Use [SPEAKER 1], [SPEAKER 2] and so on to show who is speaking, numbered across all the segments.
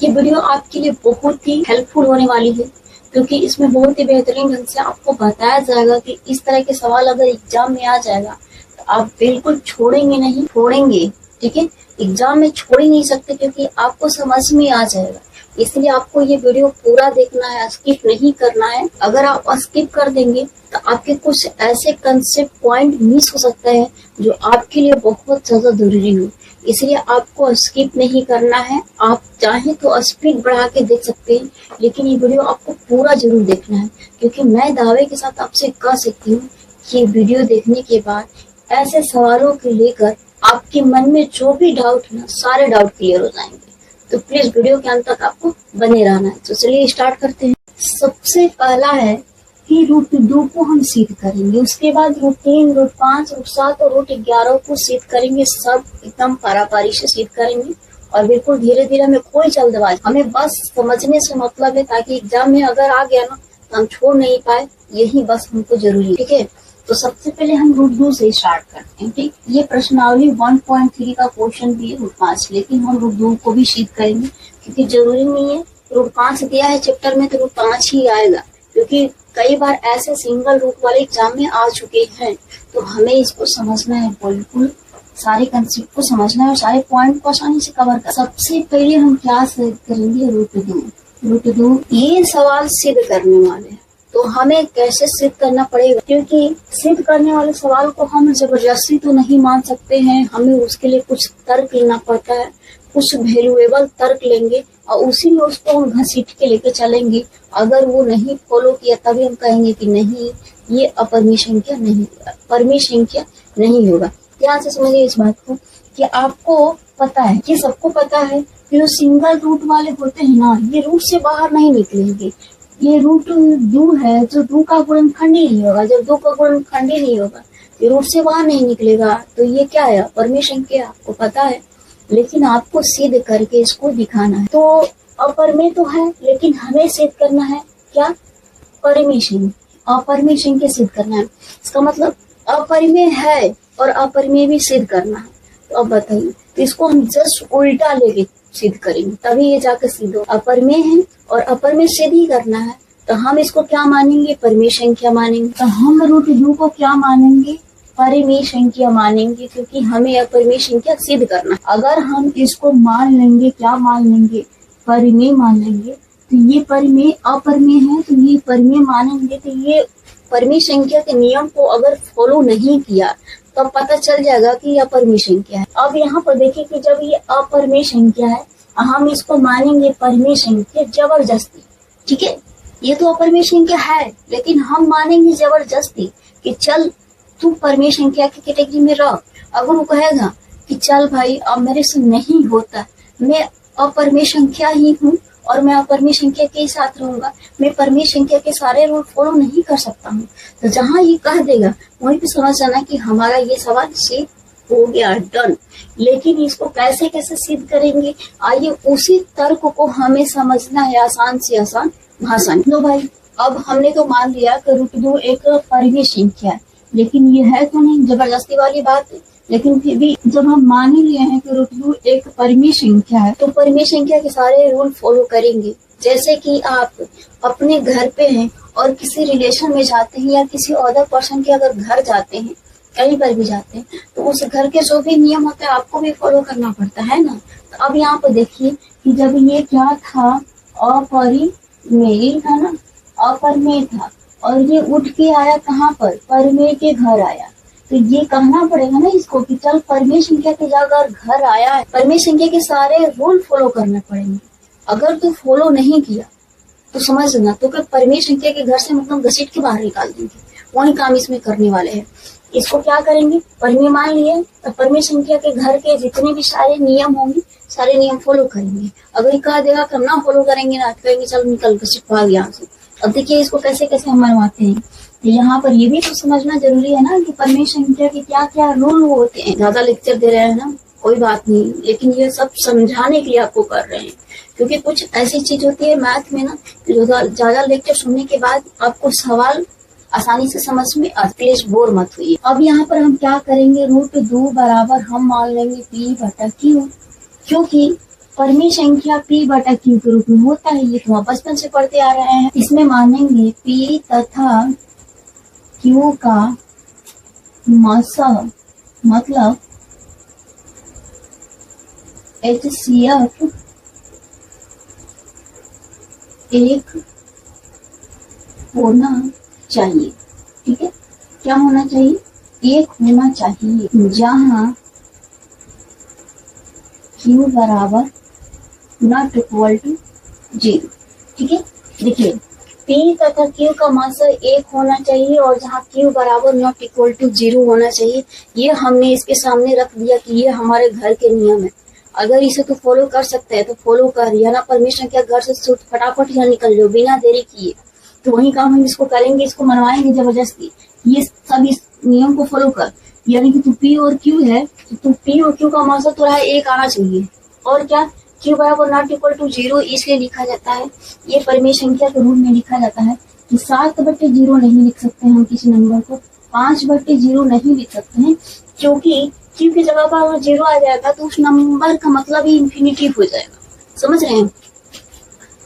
[SPEAKER 1] ये वीडियो आपके लिए बहुत ही हेल्पफुल होने वाली है, क्योंकि इसमें बहुत ही बेहतरीन ढंग से आपको बताया जाएगा कि इस तरह के सवाल अगर एग्जाम में आ जाएगा तो आप बिल्कुल छोड़ेंगे नहीं, छोड़ेंगे। ठीक है, एग्जाम में छोड़ ही नहीं सकते, क्योंकि आपको समझ में आ जाएगा। इसलिए आपको ये वीडियो पूरा देखना है, स्किप नहीं करना है। अगर आप स्किप कर देंगे तो आपके कुछ ऐसे कंसेप्ट पॉइंट मिस हो सकते हैं जो आपके लिए बहुत ज्यादा जरूरी हो। इसलिए आपको स्किप नहीं करना है। आप चाहे तो स्पीड बढ़ा के देख सकते हैं, लेकिन ये वीडियो आपको पूरा जरूर देखना है, क्योंकि मैं दावे के साथ आपसे कह सकती हूँ कि वीडियो देखने के बाद ऐसे सवालों को लेकर आपके मन में जो भी डाउट है ना, सारे डाउट क्लियर हो जाएंगे। तो प्लीज वीडियो के अंत तक आपको बने रहना है। तो चलिए स्टार्ट करते हैं। सबसे पहला है कि रूट 2 को हम सिद्ध करेंगे, उसके बाद रूट 3, रूट 5, रूट 7 और रूट 11 को सिद्ध करेंगे। सब एकदम पारापारी से सिद्ध करेंगे और बिल्कुल धीरे धीरे, हमें कोई जल्दबाजी, हमें बस समझने से मतलब है, ताकि एग्जाम में अगर आ गया ना तो हम छोड़ नहीं पाए, यही बस हमको जरूरी है। ठीक है, तो सबसे पहले हम रूट 2 से स्टार्ट करते हैं। ठीक, ये प्रश्नावली 1.3 का क्वेश्चन भी है रूट 5, लेकिन हम रूट 2 को भी सिद्ध करेंगे, क्योंकि जरूरी नहीं है रूट 5 दिया है चैप्टर में तो रूट 5 ही आएगा, क्योंकि कई बार ऐसे सिंगल रूट वाले एग्जाम में आ चुके हैं। तो हमें इसको समझना है, बिल्कुल सारे कंसेप्ट को समझना है और सारे पॉइंट को आसानी से कवर कर। सबसे पहले हम क्या सिद्ध करेंगे, रूट 2। रूट 2 ये सवाल सिद्ध करने वाले हैं, तो हमें कैसे सिद्ध करना पड़ेगा, क्योंकि सिद्ध करने वाले सवाल को हम जबरदस्ती तो नहीं मान सकते हैं। हमें उसके लिए कुछ तर्क लेना पड़ता है, कुछ वैल्यूएबल तर्क लेंगे और उसी में उसको हम घसीट के लेके चलेंगे। अगर वो नहीं फॉलो किया तभी हम कहेंगे कि नहीं, ये अपरिमेय संख्या नहीं, परिमेय संख्या नहीं होगा। ध्यान से समझिए इस बात को कि आपको पता है, ये सबको पता है कि जो सिंगल रूट वाले होते हैं ना, ये रूट से बाहर नहीं निकलेंगे। ये रूट 2 है, जो 2 का गुणनखंड ही नहीं होगा। जब 2 का गुणनखंड ही नहीं होगा, ये रूट से बाहर नहीं निकलेगा, तो ये क्या है, अपरिमेय संख्या, आपको पता है। लेकिन आपको सिद्ध करके इसको दिखाना है। तो अपरिमेय तो है, लेकिन हमें सिद्ध करना है क्या, परिमेय संख्या, अपरिमेय संख्या सिद्ध करना है। इसका मतलब अपरिमेय है और अपरिमेय भी सिद्ध करना है। तो अब बताइए, तो इसको हम जस्ट उल्टा लेके सिद्ध करेंगे, तभी ये जाकर सिद्ध हो। अपरिमेय है और अपरिमेय सिद्ध ही करना है, तो हम इसको क्या मानेंगे, परिमेय संख्या मानेंगे। तो हम रूट 2 को क्या मानेंगे, परिमेय संख्या मानेंगे, क्योंकि हमें अपरिमेय संख्या सिद्ध करना है। अगर हम इसको मान लेंगे, क्या मान लेंगे, परिमेय मान लेंगे, तो ये परिमेय अपरिमेय है, तो ये परिमेय मानेंगे। तो ये परिमेय संख्या के नियम को अगर फॉलो नहीं किया तो पता चल जाएगा कि यह अपरिमेय संख्या है। अब यहाँ पर देखिए कि जब ये अपरिमेय संख्या है, हम इसको मानेंगे परिमेय संख्या जबरदस्ती। ठीक है, ये तो अपरिमेय संख्या है, लेकिन हम मानेंगे जबरदस्ती कि चल तू परिमेय संख्या की कैटेगरी में रह। अगर वो कहेगा कि चल भाई अब मेरे से नहीं होता, मैं अपरिमेय संख्या ही हूँ और मैं अपरिमेय संख्या के साथ रहूंगा, मैं परिमेय संख्या के सारे रूल फॉलो नहीं कर सकता हूँ, तो जहाँ ये कह देगा वहीं पे समझ जाना कि हमारा ये सवाल सिद्ध हो गया, डन। लेकिन इसको कैसे कैसे सिद्ध करेंगे, आइए उसी तर्क को हमें समझना है आसान से आसान भाषा में। लो भाई, अब हमने तो मान लिया कि रूट 2 एक परिमेय संख्या है, लेकिन ये है तो नहीं, जबरदस्ती वाली बात है। लेकिन फिर भी जब हम मान ही लिए हैं कि रूट 2 एक परिमेय संख्या है, तो परिमेय संख्या के सारे रूल फॉलो करेंगे। जैसे कि आप अपने घर पे हैं और किसी रिलेशन में जाते हैं या किसी अदर पर्सन के अगर घर जाते हैं, कहीं पर भी जाते हैं, तो उस घर के जो भी नियम होते हैं आपको भी फॉलो करना पड़ता है ना। तो अब यहाँ पर देखिए कि जब ये क्या था, अपरिमेय था ना, अपरिमेय था, और ये उठ के आया कहाँ पर, परिमेय के घर आया, तो ये कहना पड़ेगा ना इसको कि चल परिमेय संख्या के जगह घर आया है, परिमेय संख्या के सारे रूल फॉलो करने पड़ेंगे। अगर तू फॉलो नहीं किया तो समझ लेना तो परिमेय संख्या के घर से मतलब घसीट के बाहर निकाल देंगे। वही काम इसमें करने वाले हैं। इसको क्या करेंगे, परिमेय मान लिए तो परिमेय संख्या के घर के जितने भी सारे नियम होंगे, सारे नियम फॉलो करेंगे। अगर कह देगा कि हम ना फॉलो करेंगे ना, तो कहेंगे चल निकल घसीट भाग यहाँ से। अब देखिए इसको कैसे कैसे हम मनवाते हैं। तो यहाँ पर ये भी तो समझना जरूरी है ना कि परिमेय संख्या के क्या क्या रूल होते हैं। ज्यादा लेक्चर दे रहे हैं ना, कोई बात नहीं, लेकिन ये सब समझाने के लिए आपको कर रहे हैं, क्योंकि कुछ ऐसी चीज होती है मैथ में ना, जो ज्यादा लेक्चर सुनने के बाद आपको सवाल आसानी से समझ में प्लीज बोर मत हुई। अब यहाँ पर हम क्या करेंगे, रूट 2 बराबर हम मान लेंगे P/Q, क्योंकि परिमेय संख्या p बटा q के रूप में होता है। ये तो आप बचपन से पढ़ते आ रहे हैं। इसमें मानेंगे p तथा q का मसह मतलब HCF एक होना चाहिए। ठीक है, क्या होना चाहिए? एक होना चाहिए, जहां Q बराबर नॉट इक्वल टू 0। ठीक है, देखिए P तथा Q का मास एक होना चाहिए और जहाँ Q बराबर नॉट इक्वल टू 0 होना चाहिए। ये हमने इसके सामने रख दिया कि ये हमारे घर के नियम है। अगर इसे तो फॉलो कर सकते हैं तो फॉलो कर, या ना परमिशन क्या घर से फटाफट यहाँ निकल जाओ बिना देरी किए, तो वही काम हम इसको करेंगे, इसको मनवाएंगे जबरदस्ती। ये सब इस नियम को फॉलो कर, यानी कि तू P और Q है तो P और Q का मास तो रहा एक आना चाहिए। और क्या, Q बराबर नॉट इक्वल टू 0 इसलिए लिखा जाता है, ये परिमेय संख्या के रूप में लिखा जाता है कि 7/0 नहीं लिख सकते हम किसी नंबर को, 5/0 नहीं लिख सकते हैं, क्योंकि Q की जगह पर अगर 0 आ जाएगा तो उस नंबर का मतलब ही इंफिनिटी हो जाएगा। समझ रहे हैं?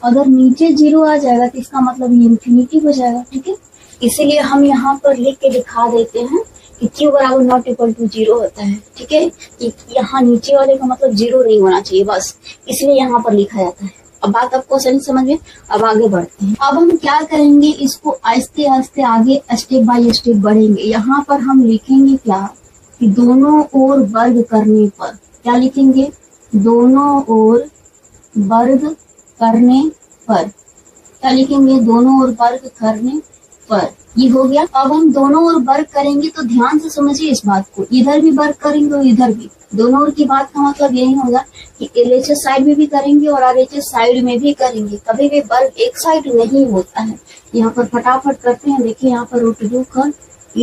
[SPEAKER 1] अगर नीचे 0 आ जाएगा तो इसका मतलब ये इंफिनिटी हो जाएगा। ठीक है, इसीलिए हम यहाँ पर लिख के दिखा देते हैं कि Q बराबर नॉट इक्वल टू 0 होता है। ठीक है, कि यहाँ नीचे वाले का मतलब 0 नहीं होना चाहिए, बस इसलिए यहाँ पर लिखा जाता है। अब बात आपको सही समझ में, अब आगे बढ़ते हैं। अब हम क्या करेंगे, इसको आहिस्ते आहिस्ते आगे स्टेप बाय स्टेप बढ़ेंगे। यहाँ पर हम लिखेंगे क्या कि दोनों ओर वर्ग करने पर, क्या लिखेंगे? दोनों ओर वर्ग करने पर, क्या लिखेंगे? दोनों ओर वर्ग करने पर। ये हो गया। अब हम दोनों ओर वर्ग करेंगे तो ध्यान से समझिए इस बात को, इधर भी वर्ग करेंगे और इधर भी। दोनों ओर की बात का मतलब यही होगा कि LHS साइड में भी करेंगे और RHS साइड में भी करेंगे। कभी भी वर्ग एक साइड नहीं होता है। यहाँ पर फटाफट करते हैं। देखिए यहाँ पर √2 का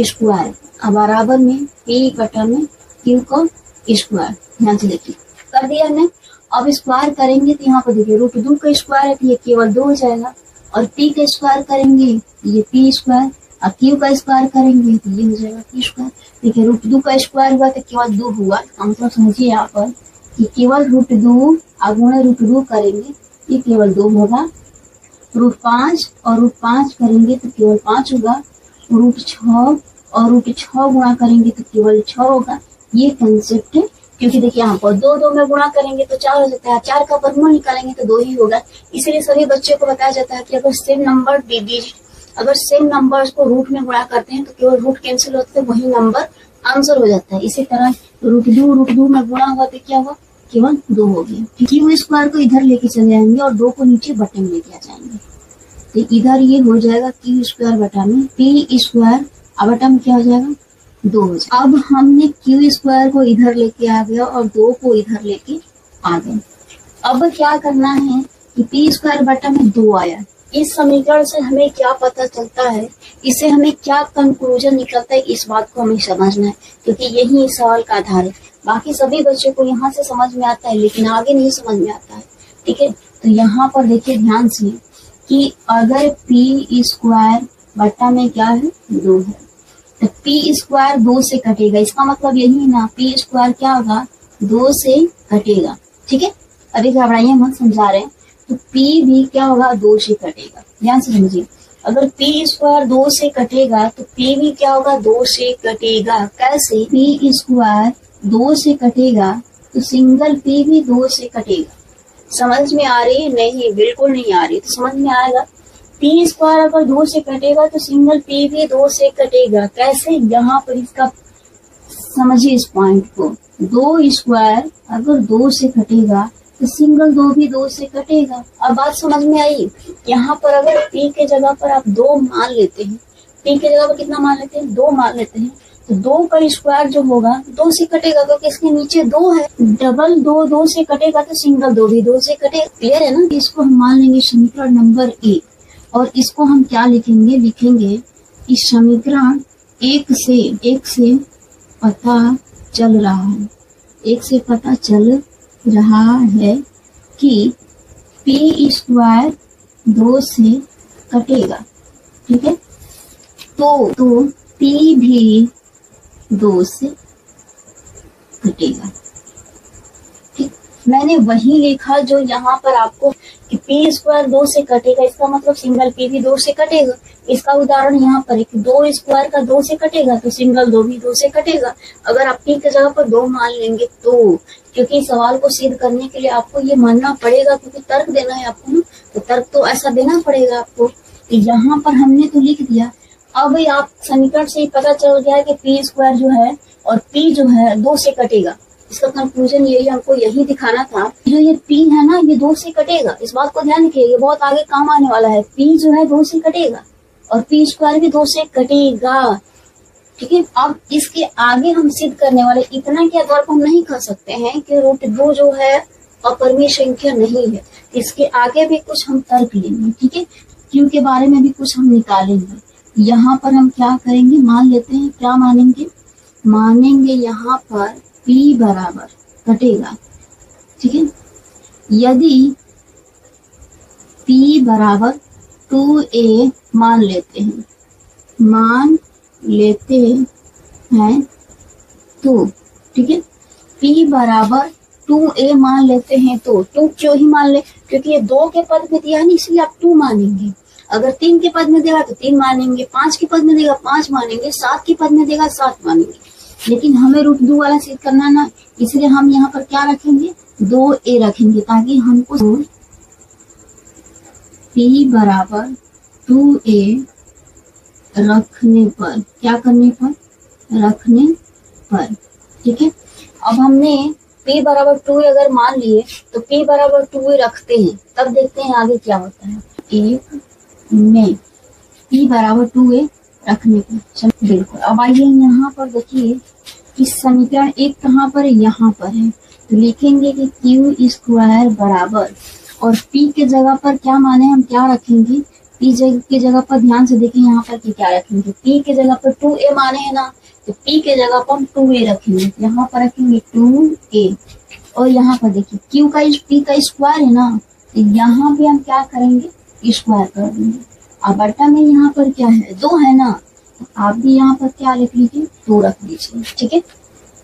[SPEAKER 1] स्क्वायर, अब बराबर में P बटा में Q का स्क्वायर, ध्यान से देखिए कर दिया हमने। अब स्क्वायर करेंगे तो यहाँ पर देखिए √2 का स्क्वायर है तो ये केवल 2 हो जाएगा, और P का स्क्वायर करेंगे ये P स्क्वायर, और Q का स्क्वायर करेंगे तो ये हो जाएगा Q स्क्वायर। देखिए √2 का स्क्वायर हुआ तो केवल 2 हुआ, मतलब समझिए यहाँ पर कि केवल √2 गुणे √2 करेंगे ये केवल 2 होगा, √5 और √5 करेंगे तो केवल 5 होगा, √6 और √6 गुणा करेंगे तो केवल 6 होगा। ये कंसेप्ट है, क्योंकि देखिए यहाँ पर 2 में गुणा करेंगे तो 4 हो जाता है, 4 का वर्गमूल निकालेंगे तो 2 ही होगा। इसलिए सभी बच्चों को बताया जाता है कि अगर सेम नंबर दे दीजिए, अगर सेम नंबर्स को रूट में गुणा करते हैं तो केवल रूट कैंसिल होते हैं, वही नंबर आंसर हो जाता है। इसी तरह √2 में गुणा हुआ तो क्या हुआ? केवल 2 हो गया। Q स्क्वायर को इधर लेके चले जाएंगे और 2 को नीचे बटे में लेके आ जाएंगे, तो इधर ये हो जाएगा Q स्क्वायर बटा में P स्क्वायर, बटा में क्या हो जाएगा? 2 हो जाएगा। अब हमने Q स्क्वायर को इधर लेके आ गया और 2 को इधर लेके आ गए। अब क्या करना है कि P स्क्वायर बटा में 2 आया। इस समीकरण से हमें क्या पता चलता है, इससे हमें क्या कंक्लूजन निकलता है, इस बात को हमें समझना है, क्योंकि यही इस सवाल का आधार है। बाकी सभी बच्चों को यहाँ से समझ में आता है लेकिन आगे नहीं समझ में आता है। ठीक है, तो यहाँ पर देखिए ध्यान से कि अगर P स्क्वायर बटा में क्या है? 2 है, तो P स्क्वायर 2 से कटेगा, इसका मतलब यही ना, P स्क्वायर क्या होगा? 2 से कटेगा। ठीक है, अभी घबराइए मत, समझा रहे हैं। तो P भी क्या होगा? 2 से कटेगा। ध्यान से समझिए, अगर P स्क्वायर 2 से कटेगा तो P भी क्या होगा? 2 से कटेगा। कैसे? P स्क्वायर 2 से कटेगा तो सिंगल P भी 2 से कटेगा। समझ में आ रही है? नहीं, बिल्कुल नहीं आ रही, तो समझ में आएगा। P स्क्वायर अगर 2 से कटेगा तो सिंगल P भी 2 से कटेगा। कैसे? यहाँ पर इसका समझिए इस पॉइंट को, 2 स्क्वायर अगर 2 से कटेगा तो सिंगल 2 भी 2 से कटेगा। अब बात समझ में आई? यहाँ पर अगर P के जगह पर आप 2 मान लेते हैं, P के जगह पर कितना मान लेते हैं? 2 मान लेते हैं, तो 2 का स्क्वायर जो होगा 2 से कटेगा, क्योंकि इसके नीचे 2 है। डबल 2 से कटेगा तो सिंगल 2 भी 2 से कटेगा। क्लियर है ना? इसको हम मान लेंगे समीकरण नंबर 1, और इसको हम क्या लिखेंगे? लिखेंगे इस समीकरण 1 से पता चल रहा है, 1 से पता चल रहा है कि P स्क्वायर 2 से कटेगा। ठीक है, तो P भी 2 से कटेगा। ठीक, मैंने वही लिखा जो यहाँ पर आपको कि पी स्क्वायर 2 से कटेगा, इसका मतलब सिंगल पी भी 2 से कटेगा। इसका उदाहरण यहाँ पर है कि 2 स्क्वायर का 2 से कटेगा तो सिंगल 2 भी 2 से कटेगा। अगर आप पी की जगह पर 2 मान लेंगे तो, क्योंकि सवाल को सिद्ध करने के लिए आपको ये मानना पड़ेगा, क्योंकि तर्क देना है आपको ना, तो तर्क तो ऐसा देना पड़ेगा आपको। तो यहाँ पर हमने तो लिख दिया। अब आप समीकरण से ही पता चल गया है कि पी स्क्वायर जो है और पी जो है 2 से कटेगा। इसका कंक्लूजन यही, हमको यही दिखाना था। जो ये पी है ना, ये 2 से कटेगा। इस बात को ध्यान रखिए, ये बहुत आगे काम आने वाला है। पी जो है 2 से कटेगा और पी स्क्वायर भी 2 से कटेगा। ठीक है, अब इसके आगे हम सिद्ध करने वाले, इतना के आधार पर हम नहीं कह सकते हैं कि √2 जो है अपरिमेय संख्या नहीं है। इसके आगे भी कुछ हम तर्क लेंगे। ठीक है, क्यू के बारे में भी कुछ हम निकालेंगे। यहाँ पर हम क्या करेंगे, मान लेते हैं, क्या मानेंगे, मानेंगे यहाँ पर P बराबर कटेगा। ठीक है, यदि P बराबर 2a मान लेते हैं, मान लेते हैं तो, ठीक है, P बराबर 2a मान लेते हैं तो 2 क्यों ही मान ले, क्योंकि ये 2 के पद में दिया है ना, इसलिए आप 2 मानेंगे। अगर 3 के पद में देगा तो 3 मानेंगे, 5 के पद में देगा 5 मानेंगे, 7 के पद में देगा 7 मानेंगे। लेकिन हमें √2 वाला सिद्ध करना ना, इसलिए हम यहाँ पर क्या रखेंगे, 2a रखेंगे, ताकि हमको P बराबर 2a रखने पर, क्या करने पर, रखने पर। ठीक है, अब हमने P बराबर 2a अगर मान लिए तो P बराबर 2a रखते हैं, तब देखते हैं आगे क्या होता है। एक में P बराबर 2a रखने पर, बिल्कुल। अब आइए यहाँ पर देखिए कि समीकरण 1 कहाँ पर है, यहाँ पर है। तो लिखेंगे कि Q स्क्वायर बराबर, और P के जगह पर क्या माने, हम क्या रखेंगे, P के जगह पर ध्यान से देखिए यहाँ पर कि क्या रखेंगे, P के जगह पर 2a माने है ना, तो P के जगह पर हम 2a रखेंगे, यहाँ पर रखेंगे 2a। और यहाँ पर देखिए P का स्क्वायर है ना, तो यहाँ भी हम क्या करेंगे, स्क्वायर कर देंगे। अब बटा में यहाँ पर क्या है, 2 है ना, तो आप भी यहाँ पर क्या लिख लीजिए, 2 रख दीजिए। ठीक है,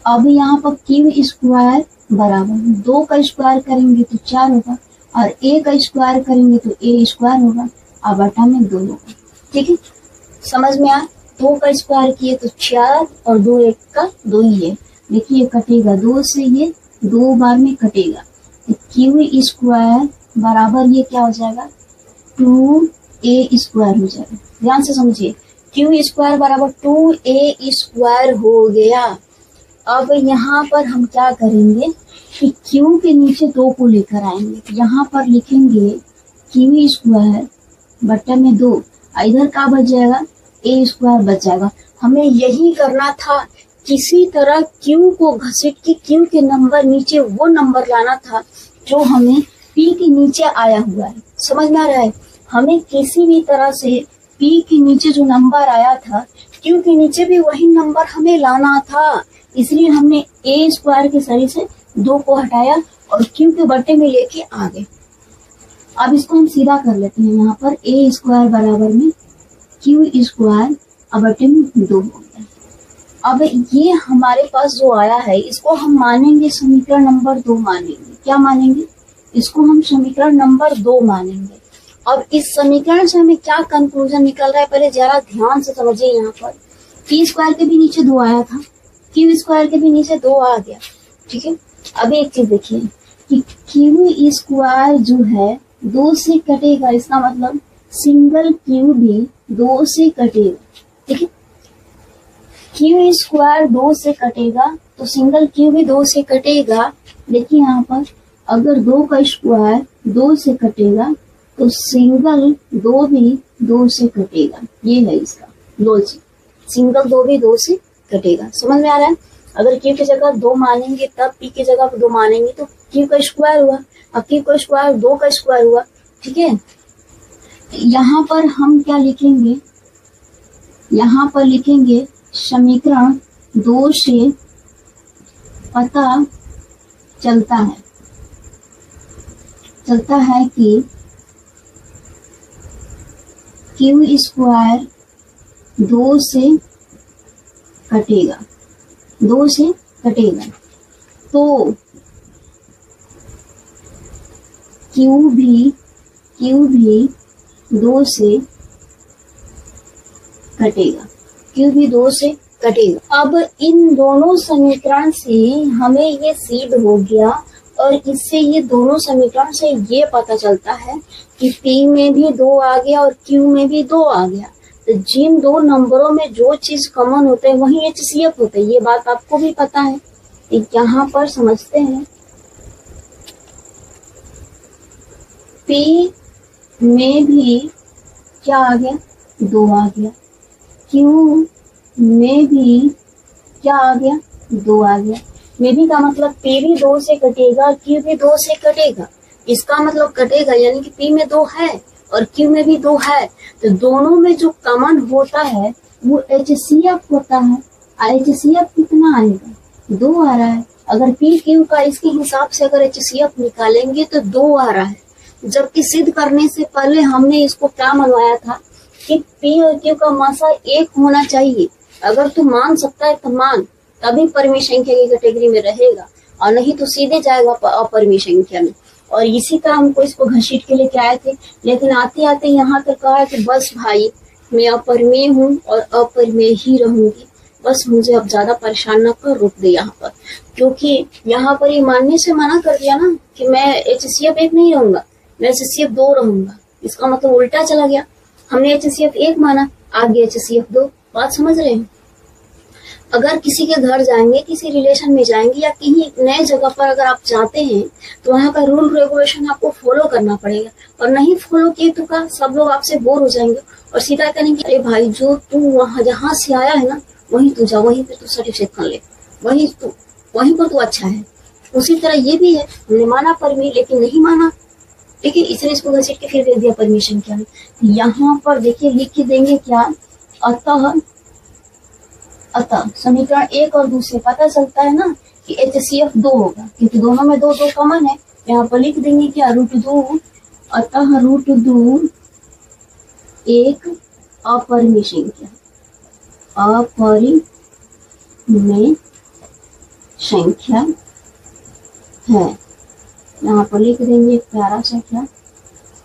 [SPEAKER 1] अब यहाँ पर Q स्क्वायर बराबर 2 का स्क्वायर करेंगे तो 4 होगा, और a का स्क्वायर करेंगे तो a स्क्वायर होगा, अब बटा में 2 होगा। ठीक है, समझ में आया, 2 का स्क्वायर किए तो 4 और 2 1 का 2 ही है। देखिए कटेगा 2 से, ये 2 बार में कटेगा, तो Q स्क्वायर बराबर ये क्या हो जाएगा, 2a स्क्वायर हो जाएगा। ध्यान से समझिए, Q स्क्वायर बराबर 2a स्क्वायर हो गया। अब यहाँ पर हम क्या करेंगे कि Q के नीचे 2 को लेकर आएंगे, यहाँ पर लिखेंगे Q स्क्वायर बटे में 2, इधर का बच जाएगा, a स्क्वायर बच जाएगा। हमें यही करना था, किसी तरह Q को घसीट के Q के नंबर नीचे वो नंबर लाना था जो हमें P के नीचे आया हुआ है। समझ में आ रहा है, हमें किसी भी तरह से P के नीचे जो नंबर आया था, Q के नीचे भी वही नंबर हमें लाना था, इसलिए हमने a स्क्वायर के सही से 2 को हटाया और Q के बटे में लेके आ गए। अब इसको हम सीधा कर लेते हैं, यहाँ पर a स्क्वायर बराबर में Q स्क्वायर अब बटे में 2 हो गया। अब ये हमारे पास जो आया है, इसको हम मानेंगे समीकरण नंबर 2 मानेंगे। क्या मानेंगे, इसको हम समीकरण नंबर 2 मानेंगे। अब इस समीकरण से हमें क्या कंक्लूजन निकल रहा है, पहले जरा ध्यान से समझिए। यहाँ पर P स्क्वायर के भी नीचे 2 आया था, Q स्क्वायर के भी नीचे 2 आ गया। ठीक है, अब एक चीज देखिए कि Q स्क्वायर जो है 2 से कटेगा, इसका मतलब सिंगल Q भी 2 से कटेगा। ठीक है, Q स्क्वायर 2 से कटेगा तो सिंगल Q भी 2 से कटेगा। देखिए यहाँ पर अगर 2 का स्क्वायर 2 से कटेगा तो सिंगल 2 भी 2 से कटेगा। ये है इसका लॉजिक, सिंगल 2 भी 2 से कटेगा। समझ में आ रहा है, अगर Q की जगह 2 मानेंगे तब P की जगह 2 मानेंगे तो Q का स्क्वायर हुआ, अब Q का स्क्वायर 2 का स्क्वायर हुआ। ठीक है, यहाँ पर हम क्या लिखेंगे, यहाँ पर लिखेंगे समीकरण 2 से पता चलता है कि Q स्क्वायर 2 से कटेगा, 2 से कटेगा। तो क्यू भी 2 से कटेगा, क्यू भी 2 से कटेगा। अब इन दोनों समीकरण से हमें ये सिद्ध हो गया, और इससे ये दोनों समीकरण से ये पता चलता है कि P में भी 2 आ गया और Q में भी 2 आ गया। तो जिन दो नंबरों में जो चीज कॉमन होता है वही HCF होता है, ये बात आपको भी पता है। यहाँ पर समझते हैं, P में भी क्या आ गया, 2 आ गया, Q में भी क्या आ गया, 2 आ गया। में भी का मतलब P भी 2 से कटेगा, Q भी 2 से कटेगा। इसका मतलब कटेगा यानी कि P में 2 है और Q में भी 2 है, तो दोनों में जो कॉमन होता है वो HCF होता है। HCF कितना आएगा, 2 आ रहा है। अगर P Q का इसके हिसाब से अगर HCF निकालेंगे तो 2 आ रहा है, जबकि सिद्ध करने से पहले हमने इसको क्या मनवाया था कि P और Q का मासा 1 होना चाहिए। अगर तू मान सकता है तो मान, तभी परिमेय संख्या की कैटेगरी में रहेगा, और नहीं तो सीधे जाएगा अपरिमेय संख्या में। और इसी तरह हमको इसको घसीट के लेके आए थे, लेकिन आते आते यहाँ तक कहा कि बस भाई मैं अपरिमेय हूँ और अपरिमेय ही रहूंगी, बस मुझे अब ज्यादा परेशान न कर, रुक दे यहाँ पर। क्योंकि यहाँ पर ये मानने से मना कर दिया ना कि मैं HCF 1 नहीं रहूंगा, मैं HCF 2 रहूंगा। इसका मतलब उल्टा चला गया, हमने HCF 1 माना, आगे HCF 2। बात समझ रहे हैं? अगर किसी के घर जाएंगे, किसी रिलेशन में जाएंगे या कहीं नए जगह पर अगर आप जाते हैं तो वहाँ का रूल रेगुलेशन आपको फॉलो करना पड़ेगा, और नहीं फॉलो किए तो का सब लोग आपसे बोर हो जाएंगे और सीधा कहेंगे अरे भाई जो तू वहाँ जहाँ से आया है ना वहीं तू जा, वहीं पे तू सर्टिफिकेट कर ले, वहीं पर तू अच्छा है। उसी तरह ये भी है, हमने माना परिमेय लेकिन नहीं माना, ठीक है, इसलिए इसको घसीट के फिर दे दिया परमिशन क्या है। यहाँ पर देखिए लिख के देंगे क्या, अतः समीकरण 1 और 2 से पता चलता है ना कि HCF 2 होगा, क्योंकि दोनों में 2 कॉमन है। यहाँ पर लिख देंगे क्या, √2, अतः √2 एक अपरिमेय संख्या, अपरिमेय संख्या है। यहाँ पर लिख देंगे प्यारा सा क्या,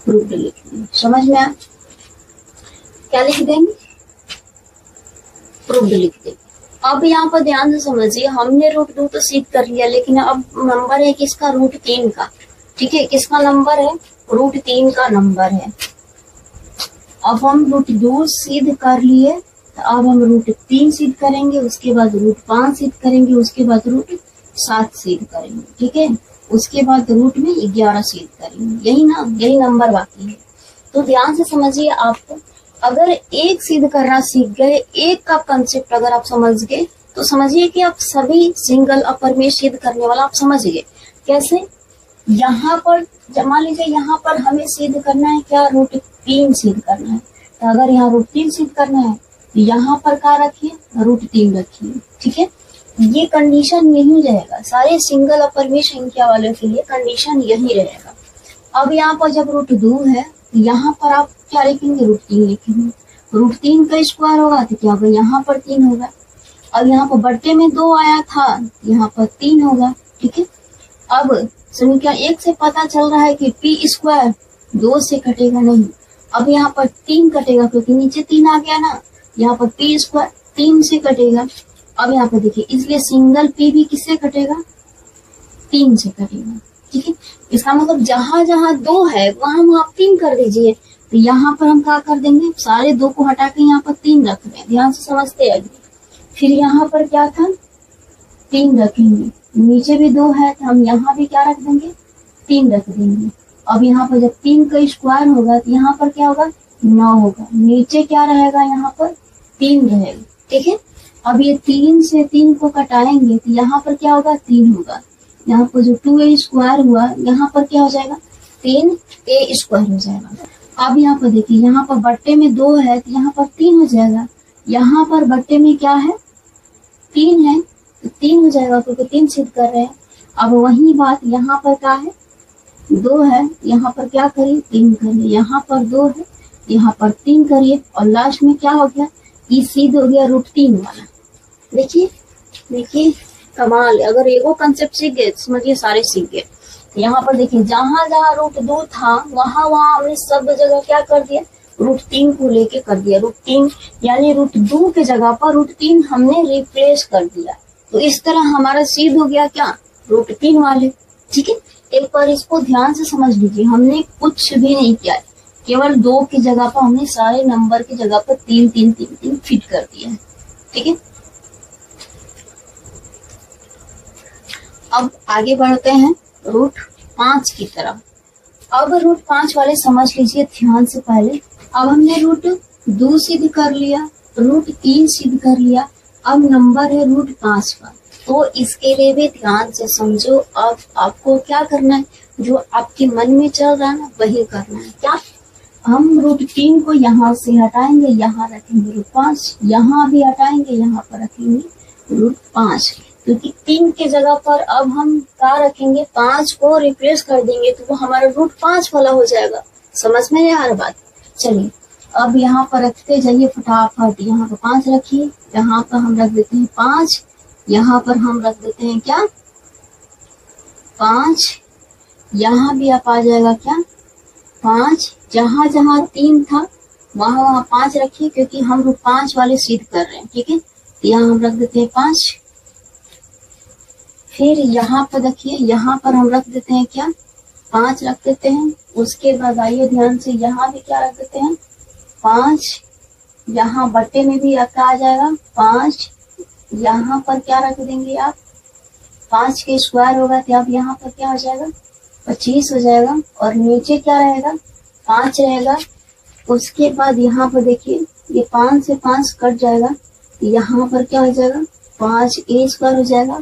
[SPEAKER 1] प्रूफ लिख देंगे। समझ में आया? क्या लिख देंगे, प्रूफ लिख देंगे। अब यहाँ पर ध्यान से समझिए, हमने √2 तो सिद्ध कर लिया, लेकिन अब नंबर है किसका, √3 का। ठीक है, किसका नंबर है, √3 का नंबर है। अब हम √2 सिद्ध कर लिए, तो अब हम √3 सिद्ध करेंगे, उसके बाद √5 सिद्ध करेंगे, उसके बाद √7 सिद्ध करेंगे। ठीक है, उसके बाद रूट में 11 सिद्ध करेंगे। यही ना, यही नंबर बाकी है। तो ध्यान से समझिए, आपको अगर एक सिद्ध करना सीख गए, एक का कंसेप्ट अगर आप समझ गए, तो समझिए कि आप सभी सिंगल अपरिमेय सिद्ध करने वाला आप समझ गए। कैसे, यहाँ पर मान लीजिए यहाँ पर हमें सिद्ध करना है क्या, √3 सिद्ध करना है। तो अगर यहाँ √3 सिद्ध करना है तो यहाँ पर क्या रखिए, √3 रखिए। ठीक है, ये कंडीशन यही रहेगा, सारे सिंगल अपरिमेय संख्या वालों के लिए कंडीशन यही रहेगा। अब यहाँ पर जब √2 है, यहाँ पर आप क्या लिखेंगे, √3 लिखेंगे। √3 का स्क्वायर होगा तो क्या होगा, यहाँ पर 3 होगा। अब यहाँ पर बट्टे में 2 आया था, यहाँ पर 3 होगा। ठीक है, अब समीकरण 1 से पता चल रहा है कि P² 2 से कटेगा नहीं। अब यहाँ पर 3 कटेगा क्योंकि नीचे 3 आ गया ना, यहाँ पर P² 3 से कटेगा। अब यहाँ पर देखिए, इसलिए सिंगल P भी किससे कटेगा, 3 से कटेगा। ठीक है, इसका मतलब जहां जहां 2 है वहां आप 3 कर दीजिए। तो यहाँ पर हम क्या कर देंगे, सारे 2 को हटा के यहाँ पर 3 रख दें। ध्यान से समझते हैं। फिर यहाँ पर क्या था, 3 रखेंगे, नीचे भी 2 है तो हम यहाँ भी क्या रख देंगे, 3 रख देंगे। अब यहाँ पर जब 3 का स्क्वायर होगा तो यहाँ पर क्या होगा, 9 होगा। नीचे क्या रहेगा, यहाँ पर 3 रहेगा। ठीक है, अब ये 3 से 3 को कटाएंगे तो यहाँ पर क्या होगा, 3 होगा। यहाँ पर जो 2a² हुआ, यहाँ पर क्या हो जाएगा, 3a² हो जाएगा। अब यहाँ पर देखिए, यहाँ पर बट्टे में 2 है तो यहाँ पर 3 हो जाएगा। यहाँ पर बट्टे में क्या है, 3 है तो 3 हो जाएगा क्योंकि 3 सिद्ध कर रहे हैं। अब वही बात यहाँ पर क्या है, 2 है, यहाँ पर क्या करिए, 3 करिए। यहाँ पर 2 है, यहाँ पर 3 करिए, और लास्ट में क्या हो गया, ये सिद्ध हो गया √3 वाला। देखिए देखिए कमाल, अगर एगो कंसेप्ट सीख गए समझिए सारे सीख गए। यहाँ पर देखिए जहां जहां √2 था वहां वहां हमने सब जगह क्या कर दिया, √3 को लेके कर दिया। √3 यानी √2 के जगह पर √3 हमने रिप्लेस कर दिया। तो इस तरह हमारा सिद्ध हो गया क्या, √3 वाले। ठीक है, एक बार इसको ध्यान से समझ लीजिए, हमने कुछ भी नहीं किया, केवल 2 की जगह पर हमने सारे नंबर की जगह पर 3 3 3 3 फिट कर दिया है। ठीक है, अब आगे बढ़ते हैं √5 की तरफ। अब √5 वाले समझ लीजिए ध्यान से पहले। अब हमने √2 सिद्ध कर लिया, √3 सिद्ध कर लिया, अब नंबर है √5 का। तो इसके लिए भी ध्यान से समझो। अब आपको क्या करना है, जो आपके मन में चल रहा है ना वही करना है। क्या, हम √3 को यहाँ से हटाएंगे, यहाँ रखेंगे √5, यहाँ भी हटाएंगे, यहाँ पर रखेंगे √5, क्योंकि 3 के जगह पर अब हम क्या रखेंगे, 5 को रिप्लेस कर देंगे तो वो हमारा √5 वाला हो जाएगा। समझ में आ रहा बात। चलिए अब यहाँ पर रखते जाइए फटाफट। यहाँ पर 5 रखिए, यहाँ पर हम रख देते हैं 5, यहाँ पर हम रख देते हैं क्या 5, यहाँ भी आप आ जाएगा क्या 5, जहां जहां 3 था वहां वहां 5 रखिए, क्योंकि हम √5 वाले सिद्ध कर रहे हैं। ठीक है, तो यहाँ हम रख देते हैं 5। फिर यहाँ पर देखिए, यहाँ पर हम रख देते हैं क्या 5 रख देते हैं। उसके बाद आइए ध्यान से, यहाँ भी क्या रख देते हैं 5, यहाँ बट्टे में भी रखा आ जाएगा 5, यहाँ पर क्या रख देंगे आप 5 के स्क्वायर होगा तो अब यहाँ पर क्या हो जाएगा 25 हो जाएगा, और नीचे क्या रहेगा 5 रहेगा। उसके बाद यहाँ पर देखिए ये 5 से 5 कट जाएगा, यहाँ पर क्या हो जाएगा 5a² हो जाएगा।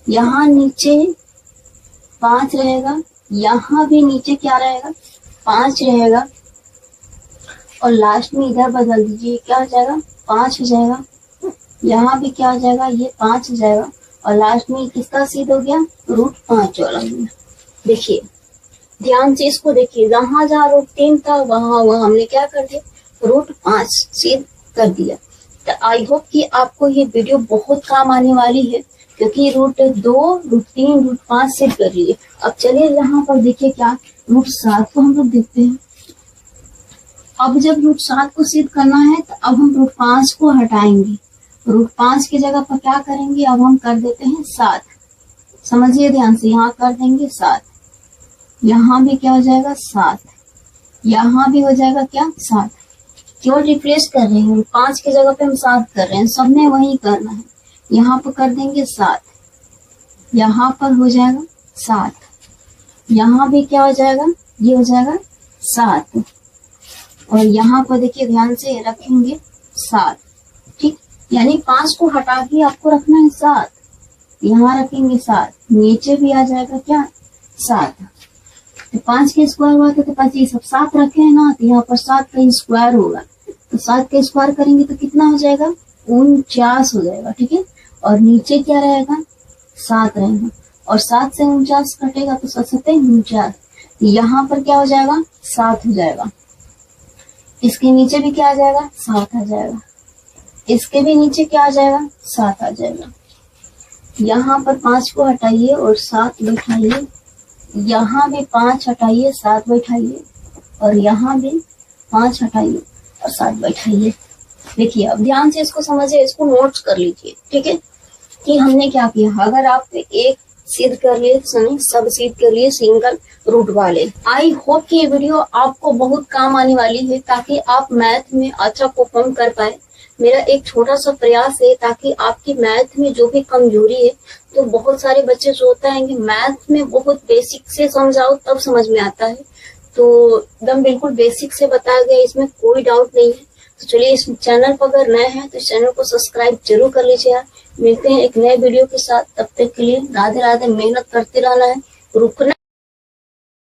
[SPEAKER 1] यहाँ नीचे 5 रहेगा, यहाँ भी नीचे क्या रहेगा 5 रहेगा, और लास्ट में इधर बदल दीजिए क्या हो जाएगा 5 हो जाएगा। यहाँ भी क्या हो जाएगा ये 5 हो जाएगा, और लास्ट में किसका सिद्ध हो गया √5 वाला हो गया। देखिए ध्यान से इसको देखिए, जहां जहां √3 था वहां वहां हमने क्या कर दिया √5 सिद्ध कर दिया। तो आई होप कि आपको ये वीडियो बहुत काम आने वाली है, क्योंकि √2, √3, √5 सिद्ध कर लिए। अब चलिए यहाँ पर देखिए क्या √7 को हम लोग देखते हैं। अब जब √7 को सिद्ध करना है तो अब हम √5 को हटाएंगे, √5 की जगह पर क्या करेंगे, अब हम कर देते हैं 7। समझिए ध्यान से, यहाँ कर देंगे 7, यहाँ भी क्या हो जाएगा 7, यहाँ भी हो जाएगा क्या 7। क्यों रिप्लेस कर रहे हैं, 5 की जगह पे हम 7 कर रहे हैं, सबने वही करना है। यहाँ पर कर देंगे 7, यहाँ पर हो जाएगा 7, यहाँ भी क्या हो जाएगा ये हो जाएगा 7, और यहाँ पर देखिए ध्यान से रखेंगे 7। ठीक, यानी 5 को हटा के आपको रखना है 7, यहाँ रखेंगे 7, नीचे भी आ जाएगा क्या 7। तो 5 के स्क्वायर हुआ था तो 25, अब 7 रखे हैं ना तो यहाँ पर 7 का स्क्वायर होगा, तो 7 का स्क्वायर करेंगे तो कितना हो जाएगा 49 हो जाएगा। ठीक है, और नीचे क्या रहेगा 7 रहेगा, और 7 से 49 कटेगा तो 7 7 49, यहाँ पर क्या हो जाएगा 7 हो जाएगा। इसके नीचे भी क्या आ जाएगा 7 आ जाएगा, इसके भी नीचे क्या आ जाएगा 7 आ जाएगा। यहाँ पर 5 को हटाइए और 7 बैठाइए, यहाँ भी 5 हटाइए 7 बैठाइए, और यहाँ भी 5 हटाइए और 7 बैठाइए। देखिए अब ध्यान से इसको समझिए, इसको नोट्स कर लीजिए। ठीक है, कि हमने क्या किया, अगर आप एक सिद्ध कर लिए सब सिद्ध कर लिए सिंगल रूट वाले। आई होप कि ये वीडियो आपको बहुत काम आने वाली है, ताकि आप मैथ में अच्छा परफॉर्म कर पाए। मेरा एक छोटा सा प्रयास है ताकि आपकी मैथ में जो भी कमजोरी है, तो बहुत सारे बच्चे सोचते हैं कि मैथ में बहुत बेसिक से समझाओ तब समझ में आता है, तो एकदम बिल्कुल बेसिक से बताया गया, इसमें कोई डाउट नहीं है। तो चलिए, इस चैनल पर अगर नए हैं तो इस चैनल को सब्सक्राइब जरूर कर लीजिए। मिलते हैं एक नए वीडियो के साथ, तब तक के लिए राधे राधे। मेहनत करते रहना है, रुकना